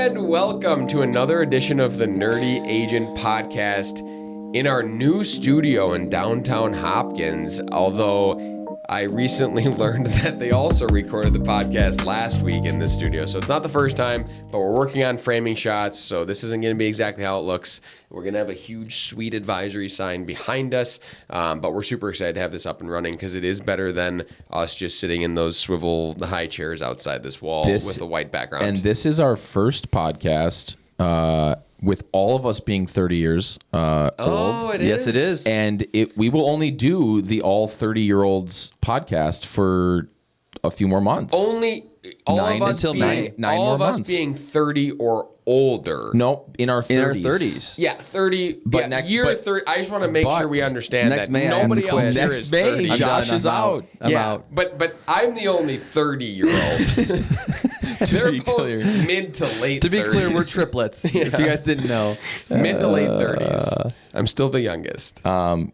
And welcome to another edition of the Nerdy Agent Podcast in our new studio in downtown Hopkins. Although I recently learned that they also recorded the podcast last week in this studio. So it's not the first time, but we're working on framing shots. So this isn't going to be exactly how it looks. We're going to have a huge suite advisory sign behind us. But we're super excited to have this up and running because it is better than us just sitting in those the high chairs outside this wall with a white background. And this is our first podcast with all of us being 30 years old. Oh, it is? Yes, it is. And we will only do the all 30-year-olds podcast for a few more months. Only all of us being 30 or older. No, in our 30s. In our 30s. Yeah, 30. But yeah, year 30. I just want to make sure we understand next that May nobody else here Next is May, 30. Josh is out. I'm out. But I'm the only 30-year-old. They're both mid to late 30s. To be clear, we're triplets, if you guys didn't know. Mid to late 30s. I'm still the youngest.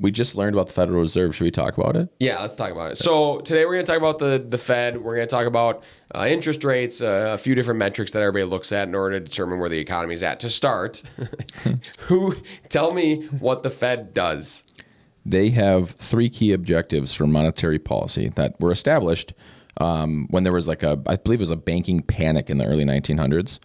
We just learned about the Federal Reserve. Should we talk about it? Yeah, let's talk about it. So today we're going to talk about the Fed. We're going to talk about interest rates, a few different metrics that everybody looks at in order to determine where the economy is at. To start, tell me what the Fed does. They have three key objectives for monetary policy that were established when there was I believe it was a banking panic in the early 1900s.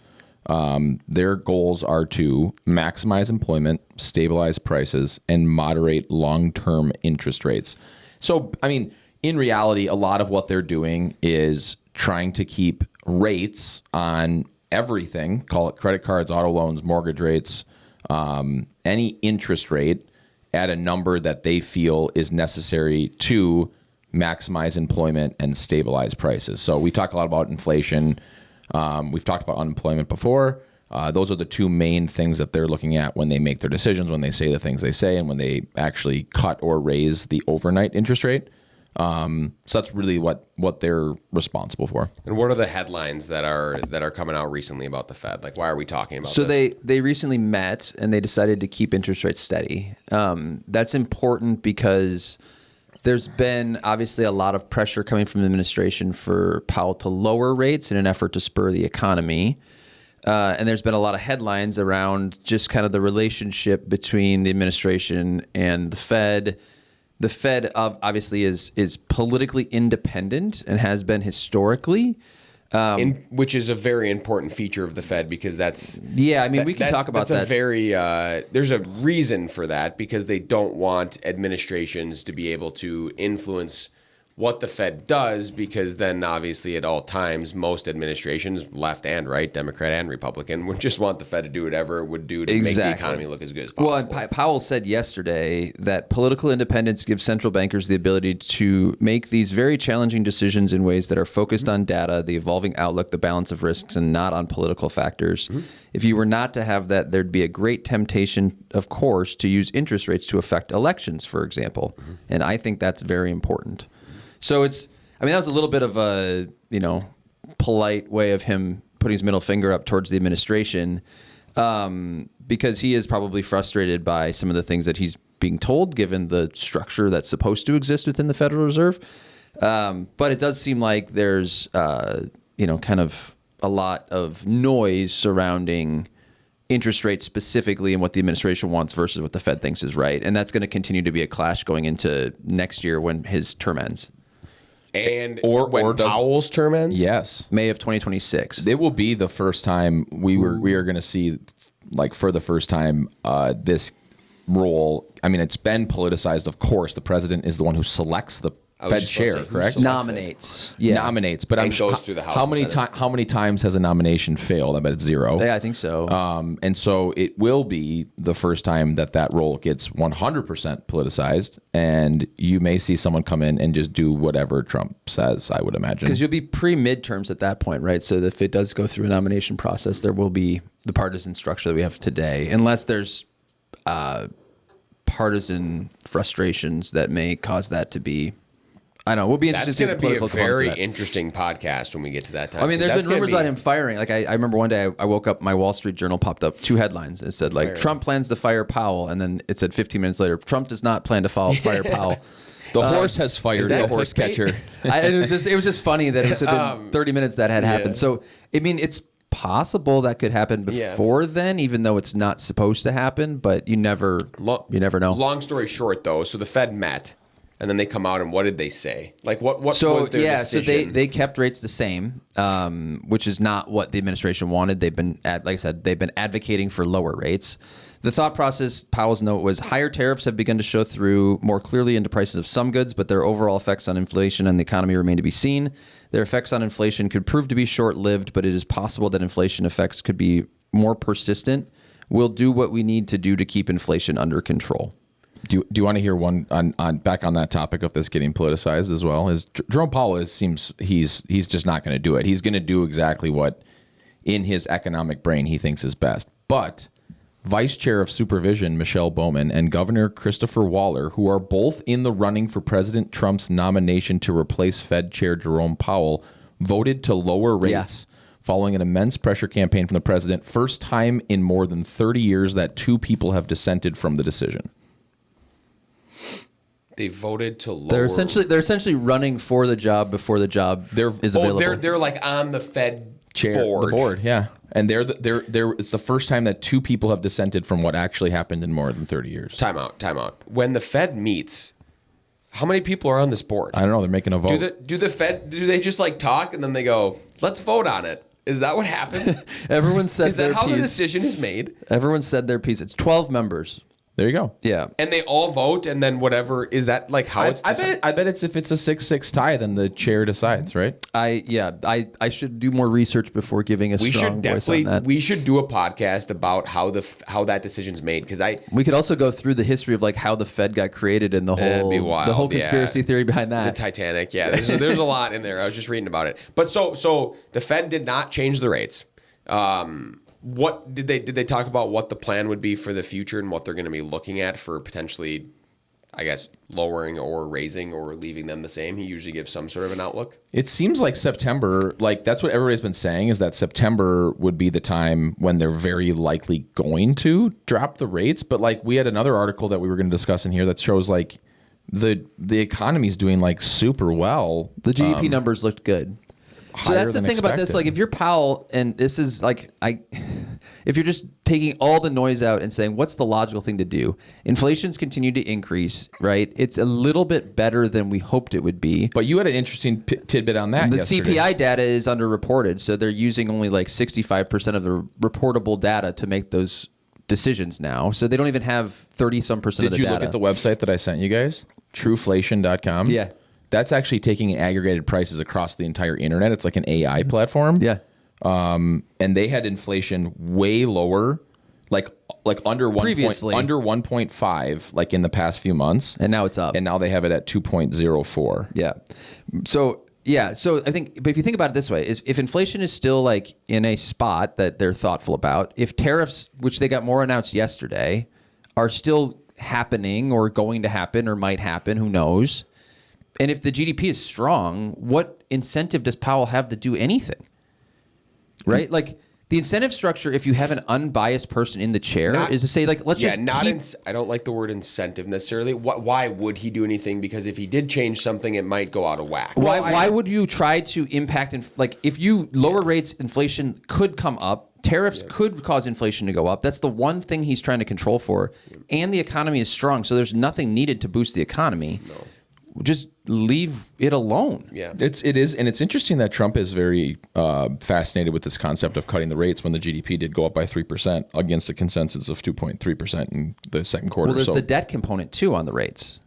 Their goals are to maximize employment, stabilize prices, and moderate long-term interest rates. So, I mean, in reality, a lot of what they're doing is trying to keep rates on everything, call it credit cards, auto loans, mortgage rates, any interest rate at a number that they feel is necessary to maximize employment and stabilize prices. So we talk a lot about inflation. We've talked about unemployment before. Those are the two main things that they're looking at when they make their decisions, when they say the things they say, and when they actually cut or raise the overnight interest rate. So that's really what they're responsible for. And what are the headlines that are coming out recently about the Fed? Like, why are we talking about So this? they recently met and they decided to keep interest rates steady. That's important because there's been obviously a lot of pressure coming from the administration for Powell to lower rates in an effort to spur the economy. And there's been a lot of headlines around just kind of the relationship between the administration and the Fed. The Fed obviously is politically independent and has been historically. Which is a very important feature of the Fed because we can talk about that. There's a reason for that because they don't want administrations to be able to influence what the Fed does because then obviously at all times most administrations, left and right, Democrat and Republican, would just want the Fed to do whatever it would do to make the economy look as good as possible. Well, and Powell said yesterday that political independence gives central bankers the ability to make these very challenging decisions in ways that are focused on data, the evolving outlook, the balance of risks, and not on political factors. Mm-hmm. If you were not to have that, thered be a great temptation, of course, to use interest rates to affect elections, for example. Mm-hmm. And I think that's very important. So that was a little bit of a, polite way of him putting his middle finger up towards the administration because he is probably frustrated by some of the things that he's being told, given the structure that's supposed to exist within the Federal Reserve. But it does seem like there's, kind of a lot of noise surrounding interest rates specifically and what the administration wants versus what the Fed thinks is right. And that's going to continue to be a clash going into next year when his term ends. And when Powell's term ends? Yes. May of 2026. It will be the first time we are going to see, for the first time, this role. I mean, it's been politicized, of course. The president is the one who selects the Fed chair, correct? Nominates. Yeah. Nominates. But and goes through the House how many times has a nomination failed? I bet it's zero. Yeah, I think so. And so it will be the first time that role gets 100% politicized, and you may see someone come in and just do whatever Trump says, I would imagine. Because you'll be pre-midterms at that point, right? So if it does go through a nomination process, there will be the partisan structure that we have today, unless there's partisan frustrations that may cause that to be... I know. We'll be interested to see the political That's going to be a very interesting podcast when we get to that time. I mean, there's been rumors about him firing. I remember one day I woke up, my Wall Street Journal popped up 2 headlines. It said, Trump plans to fire Powell. And then it said 15 minutes later, Trump does not plan to fire Powell. The horse has fired the horse catcher. It was just funny that it was within 30 minutes that had happened. So, I mean, it's possible that could happen before then, even though it's not supposed to happen. But you never know. Long story short, though, so the Fed met, and then they come out, and what did they say? Like, what was their decision? So they kept rates the same, which is not what the administration wanted. They've been, like I said, they've been advocating for lower rates. The thought process, Powell's note was, higher tariffs have begun to show through more clearly into prices of some goods, but their overall effects on inflation and the economy remain to be seen. Their effects on inflation could prove to be short-lived, but it is possible that inflation effects could be more persistent. We'll do what we need to do to keep inflation under control. Do you want to hear one on back on that topic of this getting politicized as well? Is Jerome Powell seems he's just not going to do it. He's going to do exactly what in his economic brain he thinks is best. But Vice Chair of Supervision Michelle Bowman and Governor Christopher Waller, who are both in the running for President Trump's nomination to replace Fed Chair Jerome Powell, voted to lower rates following an immense pressure campaign from the president. First time in more than 30 years that two people have dissented from the decision. They voted to lower. They're essentially running for the job before the job is available. They're like on the Fed chair board, yeah. And it's the first time that two people have dissented from what actually happened in more than 30 years. Time out. When the Fed meets, how many people are on this board? I don't know. They're making a vote. Do they just like talk and then they go, let's vote on it? Is that what happens? Everyone said is that how the decision is made? Everyone said their piece. It's 12 members. There you go. Yeah. And they all vote, and then whatever, is that like how it's decided? I bet it's if it's a 6-6 tie, then the chair decides, right? I should do more research before giving a strong voice on that. We should do a podcast about how that decision's made, because we could also go through the history of like how the Fed got created and the whole conspiracy theory behind that. The Titanic, yeah. There's a lot in there. I was just reading about it. But so the Fed did not change the rates. What did they talk about what the plan would be for the future and what they're going to be looking at for potentially, I guess, lowering or raising or leaving them the same? He usually gives some sort of an outlook. It seems like September, like that's what everybody's been saying, is that September would be the time when they're very likely going to drop the rates. But like we had another article that we were going to discuss in here that shows like the economy's doing like super well. The GDP numbers looked good. So that's the thing about this. Like, if you're Powell, and this is like, if you're just taking all the noise out and saying, what's the logical thing to do? Inflation's continued to increase, right? It's a little bit better than we hoped it would be. But you had an interesting tidbit on that. The yesterday. CPI data is underreported, so they're using only like 65% of the reportable data to make those decisions now. So they don't even have 30-some% of the data. Did you look at the website that I sent you guys? Trueflation.com? Yeah. That's actually taking aggregated prices across the entire internet. It's like an AI platform. Yeah. And they had inflation way lower, like under 1.5, like in the past few months. And now it's up. And now they have it at 2.04. Yeah. So I think, but if you think about it this way, is if inflation is still like in a spot that they're thoughtful about, if tariffs, which they got more announced yesterday, are still happening or going to happen or might happen, who knows? And if the GDP is strong, what incentive does Powell have to do anything? Right? Like the incentive structure, if you have an unbiased person in the chair, is to say, like, let's just I don't like the word incentive necessarily. Why would he do anything? Because if he did change something, it might go out of whack. Why would you try to impact, like, if you lower rates, inflation could come up. Tariffs could cause inflation to go up. That's the one thing he's trying to control for. And the economy is strong, so there's nothing needed to boost the economy. No. Just leave it alone. Yeah, it is, and it's interesting that Trump is very fascinated with this concept of cutting the rates when the GDP did go up by 3% against a consensus of 2.3% in the second quarter. Well, there's the debt component too on the rates,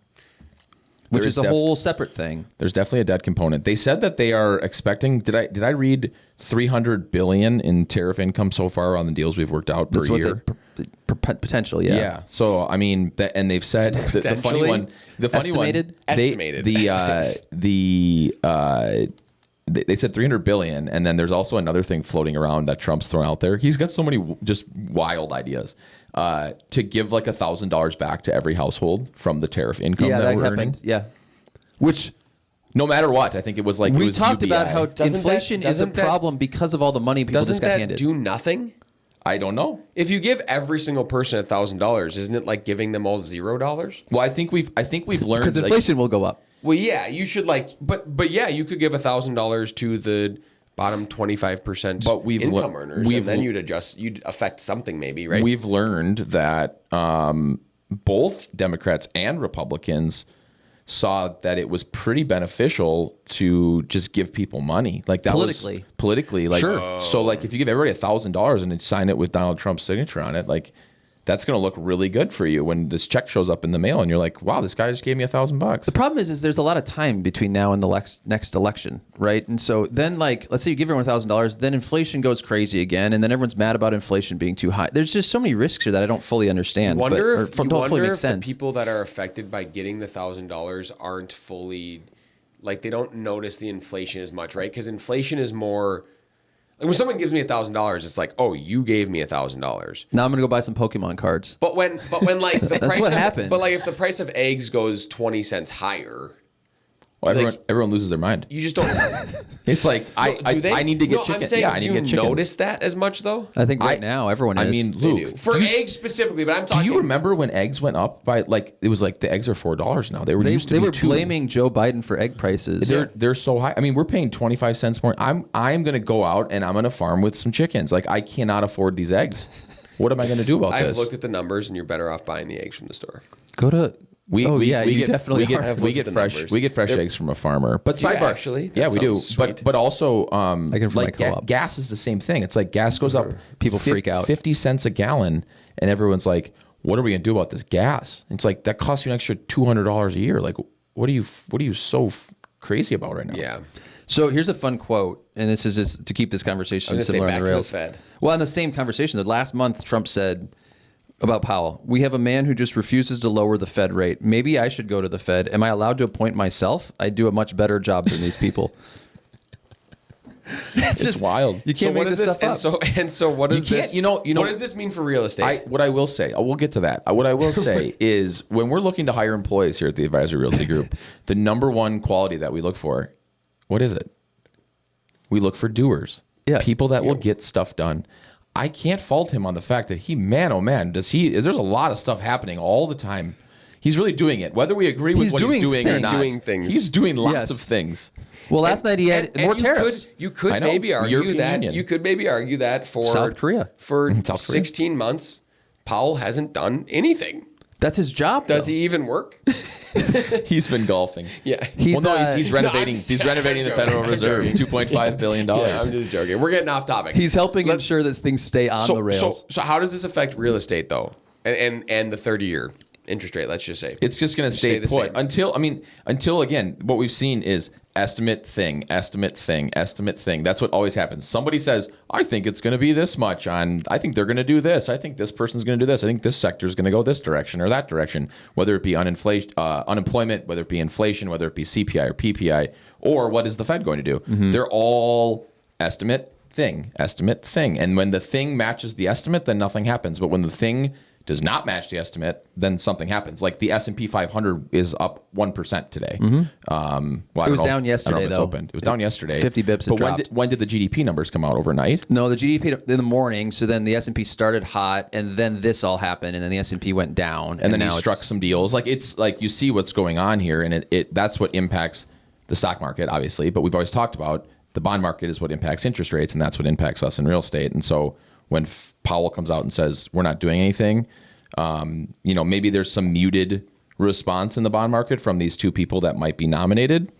which is a whole separate thing. There's definitely a debt component. They said that they are expecting. Did I read $300 billion in tariff income so far on the deals we've worked out per year? Potential, yeah. Yeah. So I mean, and they've said the funny one. They said $300 billion, and then there's also another thing floating around that Trump's thrown out there. He's got so many just wild ideas to give like $1,000 back to every household from the tariff income that we're earning. Yeah, which. No matter what, I think it was like we talked about how inflation is a problem because of all the money people just got handed. Doesn't that do nothing? I don't know. If you give every single person $1,000, isn't it like giving them all $0? Well, I think we've learned because inflation will go up. Well, yeah, you should but yeah, you could give $1,000 to the bottom 25% But income earners, and then you'd affect something maybe, right? We've learned that both Democrats and Republicans saw that it was pretty beneficial to just give people money. Like that politically, like, Sure. So like if you give everybody $1,000 and then sign it with Donald Trump's signature on it, like that's going to look really good for you when this check shows up in the mail and you're like, wow, this guy just gave me $1,000. The problem is there's a lot of time between now and the next election, right? And so then, like, let's say you give everyone $1,000, then inflation goes crazy again, and then everyone's mad about inflation being too high. There's just so many risks here that I don't fully understand. You wonder if sense. the people that are affected by getting the $1,000 aren't fully, like, they don't notice the inflation as much, right? Because inflation is more. Like when someone gives me $1,000, it's like, oh, you gave me $1,000. Now I'm gonna go buy some Pokemon cards. But when like the That's price what of, happened. But like if the price of eggs goes 20 cents higher, Well, everyone loses their mind. you just don't. It's like I need to get chicken. I'm saying, I need to get do you chickens. notice that as much though? I think now everyone is. I mean, They Luke, do. For eggs specifically, but I'm talking. do you remember when eggs went up by like it was like the eggs are $4 now? They used to they be were $2. blaming Joe Biden for egg prices. They're so high. I mean, we're paying 25 cents more. I'm going to go out and I'm going to farm with some chickens. Like I cannot afford these eggs. What am I going to do about this? I've looked at the numbers, and you're better off buying the eggs from the store. Go to. We definitely get fresh eggs from a farmer. But Do you sidebar, actually? That yeah, we do. sounds sweet. But also, I get it from like my co-op. gas is the same thing. It's like gas goes up. People freak out. 50 cents a gallon, and everyone's like, "What are we gonna do about this gas?" It's like that costs you an extra $200 a year. Like, what are you so crazy about right now? Yeah. So here's a fun quote, and this is just to keep this conversation I was gonna similar say on back the to the rails. Fed. Well, in the same conversation, the last month, Trump said about Powell, "We have a man who just refuses to lower the Fed rate. Maybe I should go to the Fed. Am I allowed to appoint myself? I do a much better job than these people." It's wild. You can't what make is this this? stuff up. And so what is this? You know. What does this mean for real estate? What I will say, we'll get to that. What I will say is when we're looking to hire employees here at the Advisory Realty Group, the number one quality that we look for, what is it? We look for doers. Yeah. People that will get stuff done. I can't fault him on the fact that there's a lot of stuff happening all the time. He's really doing it. Whether we agree with He's what he's doing or things. not. Doing things. He's doing lots Yes. of things. Well, last night he had more tariffs. You could I know. maybe argue European that. Union. You could maybe argue that for South Korea. For South Korea. 16 months, Powell hasn't done anything. That's his job. Does though. he even work? He's been golfing. Yeah. He's, He's No, renovating. I'm just- He's renovating the I'm Federal joking. Reserve, $2.5 billion. Yeah, I'm just joking. We're getting off topic. He's helping ensure that things stay on the rails. So how does this affect real estate though? And the 30-year interest rate, let's just say. It's just going to stay the put same. until again, what we've seen is estimate thing. That's what always happens. Somebody says, I think it's going to be this much I think they're going to do this. I think this person's going to do this. I think this sector is going to go this direction or that direction, whether it be unemployment, whether it be inflation, whether it be CPI or PPI, or what is the Fed going to do? Mm-hmm. They're all estimate thing. And when the thing matches the estimate, then nothing happens. But when the thing does not match the estimate, then something happens. Like the S&P 500 is up 1% today. Well, It was down yesterday, it's though. opened. It was down yesterday. 50 bips it But dropped. when did the GDP numbers come out? Overnight? No, the GDP in the morning. So then the S&P started hot, and then this all happened, and then the S&P went down, And then now he struck some deals. Like it's like you see what's going on here, and it that's what impacts the stock market, obviously. But we've always talked about the bond market is what impacts interest rates, and that's what impacts us in real estate. And so when Powell comes out and says we're not doing anything, maybe there's some muted response in the bond market from these two people that might be nominated.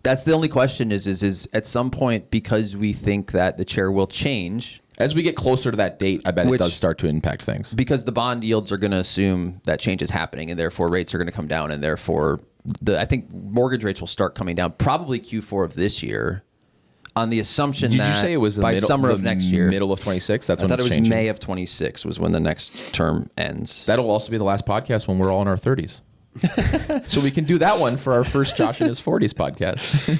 That's the only question is at some point, because we think that the chair will change, As we get closer to that date, I bet it does start to impact things. because the bond yields are going to assume that change is happening, and therefore rates are going to come down, and therefore I think mortgage rates will start coming down probably Q4 of this year, on the assumption Did that you say it was by summer of next year, middle of 26? That's I when thought it it's was changing. May of 26 was when the next term ends. That'll also be the last podcast when we're all in our 30s. So we can do that one for our first Josh in his 40s podcast.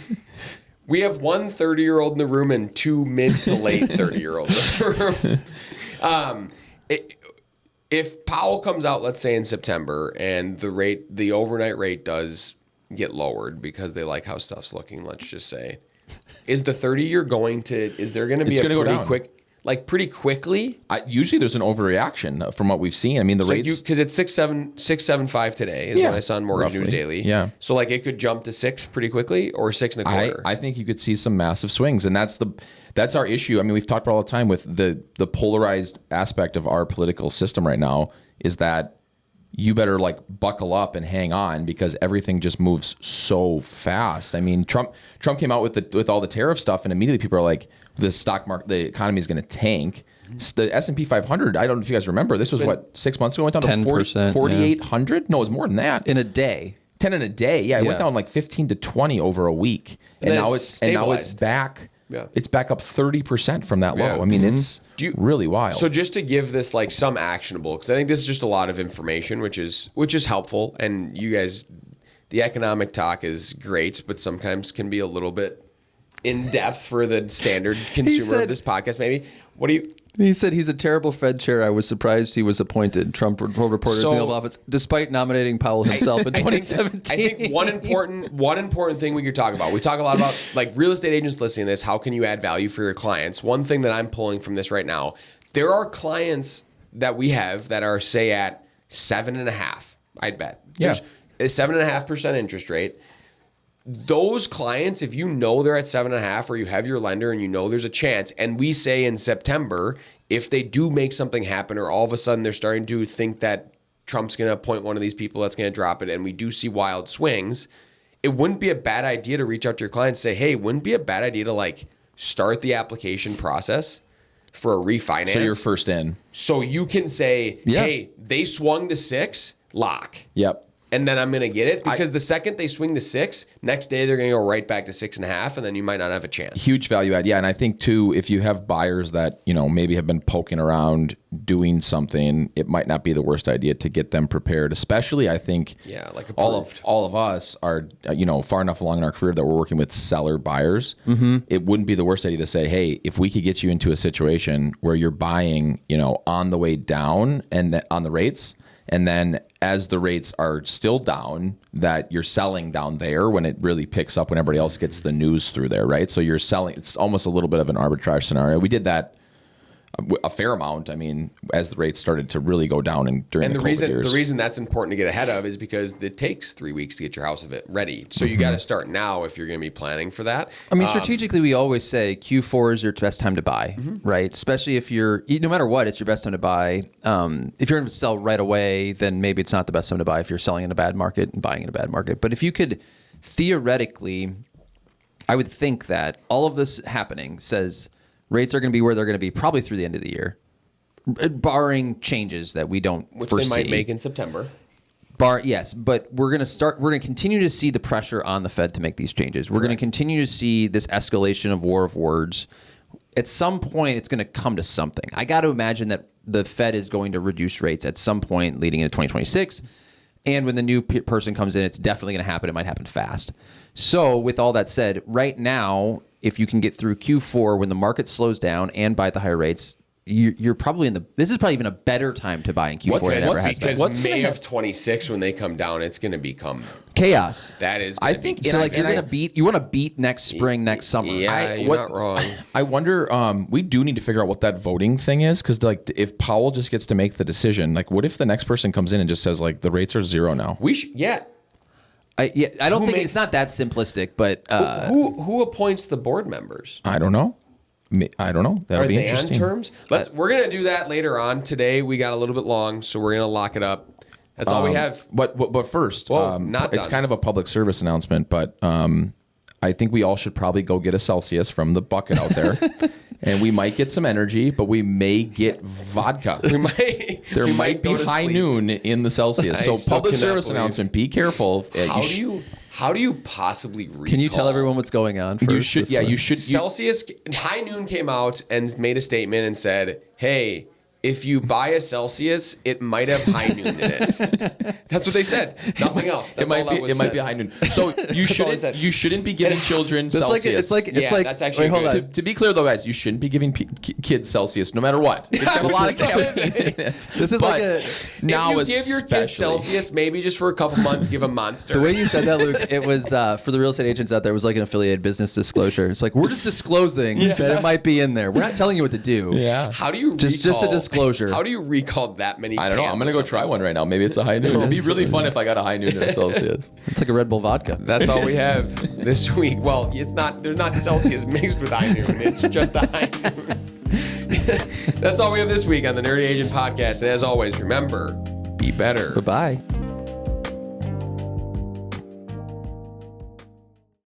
We have one 30-year-old in the room and two mid to late 30-year-olds in the room. If Powell comes out, let's say in September, and the overnight rate does get lowered because they like how stuff's looking, let's just say, is the 30-year is there going to be It's a gonna go pretty down. quick, like pretty quickly? Usually there's an overreaction from what we've seen. I mean, the rates... Because it's 6.75 today is what I saw on Mortgage News Daily. Yeah. So like it could jump to 6 pretty quickly or 6.25. I think you could see some massive swings, and that's our issue. I mean, we've talked about all the time with the polarized aspect of our political system right now is that you better like buckle up and hang on because everything just moves so fast. I mean, Trump came out with all the tariff stuff, and immediately people are like, the stock market, the economy is going to tank. The S&P 500, I don't know if you guys remember, this was 6 months ago, went down to 4,800. Yeah. No, it was more than that. In a day. 10 in a day. Yeah, it went down like 15 to 20 over a week, and now it's back. Yeah. It's back up 30% from that low. Yeah. I mean, it's really wild. So just to give this like some actionable, because I think this is just a lot of information, which is helpful. And you guys, the economic talk is great, but sometimes can be a little bit in depth for the standard consumer of this podcast. Maybe. What do you? He said he's a terrible Fed chair. I was surprised he was appointed. Trump told reporters in the Oval Office, despite nominating Powell himself in 2017. I think one important thing we could talk about. We talk a lot about like real estate agents listening to this. How can you add value for your clients? One thing that I'm pulling from this right now, there are clients that we have that are say at 7.5. I'd bet. Yeah. There's a 7.5% interest rate. Those clients, if you know they're at 7.5 or you have your lender and you know there's a chance, and we say in September, if they do make something happen or all of a sudden they're starting to think that Trump's going to appoint one of these people that's going to drop it and we do see wild swings, it wouldn't be a bad idea to reach out to your clients and say, hey, wouldn't be a bad idea to like start the application process for a refinance. So you're first in. So you can say, hey, they swung to 6, lock. Yep. And then I'm going to get it because the second they swing to 6, next day they're going to go right back to 6.5, and then you might not have a chance. Huge value add, yeah. And I think too, if you have buyers that maybe have been poking around doing something, it might not be the worst idea to get them prepared. Especially, I think, like all of us are far enough along in our career that we're working with seller buyers. Mm-hmm. It wouldn't be the worst idea to say, hey, if we could get you into a situation where you're buying, on the way down and on the rates. And then as the rates are still down, that you're selling down there when it really picks up when everybody else gets the news through there, right? So you're selling. It's almost a little bit of an arbitrage scenario. We did that a fair amount. I mean, as the rates started to really go down during the COVID years. The reason that's important to get ahead of is because it takes 3 weeks to get your house ready. So you got to start now if you're going to be planning for that. I mean, strategically, we always say Q4 is your best time to buy, right? Especially if no matter what, it's your best time to buy. If you're going to sell right away, then maybe it's not the best time to buy if you're selling in a bad market and buying in a bad market. But if you could theoretically, I would think that all of this happening says rates are going to be where they're going to be probably through the end of the year, barring changes that we don't foresee. They might make in September. Yes, but we're going to continue to see the pressure on the Fed to make these changes. We're going to continue to see this escalation of war of words. At some point, it's going to come to something. I got to imagine that the Fed is going to reduce rates at some point leading into 2026. And when the new person comes in, it's definitely going to happen. It might happen fast. So with all that said, right now, if you can get through Q4 when the market slows down and buy at the higher rates, you're probably this is probably even a better time to buy in Q4 than it ever has been. Because May of 26, when they come down, it's going to become chaos. That is, I think. So like you're going to you want to beat next spring, next summer. Yeah, you're not wrong. I wonder. We do need to figure out what that voting thing is, because like if Powell just gets to make the decision, like what if the next person comes in and just says like the rates are 0 now? I don't think it's not that simplistic, but who appoints the board members? I don't know. That'll be interesting. On terms? We're gonna do that later on. Today we got a little bit long, so we're gonna lock it up. That's all we have. But first, not it's done. kind of a public service announcement, but I think we all should probably go get a Celsius from the bucket out there. And we might get some energy, but we may get vodka. There might be high noon in the Celsius. So public service announcement, be careful. How do you possibly recall? Can you tell everyone what's going on first? You should. Celsius, High Noon came out and made a statement and said, hey, if you buy a Celsius, it might have high noon in it. That's what they said. Nothing else. That's It might be a high noon. So you shouldn't be giving children Celsius. That's actually good. To be clear though, guys, you shouldn't be giving kids Celsius no matter what. It's got a lot of caffeine in it. This is but now if you give your kids Celsius, maybe just for a couple months, give them Monster. The way you said that, Luke, it was for the real estate agents out there. It was like an affiliated business disclosure. It's like we're just disclosing that it might be in there. We're not telling you what to do. Yeah. How do you just a disclosure? How do you recall that many? I don't know. I'm gonna go try one right now. Maybe it's a high noon. It'd be really fun if I got a high noon in a Celsius. It's like a Red Bull vodka. That's all we have this week. Well, it's not. There's not Celsius mixed with high noon. It's just a high noon. That's all we have this week on the Nerdy Agent Podcast. And as always, remember, be better. Bye-bye.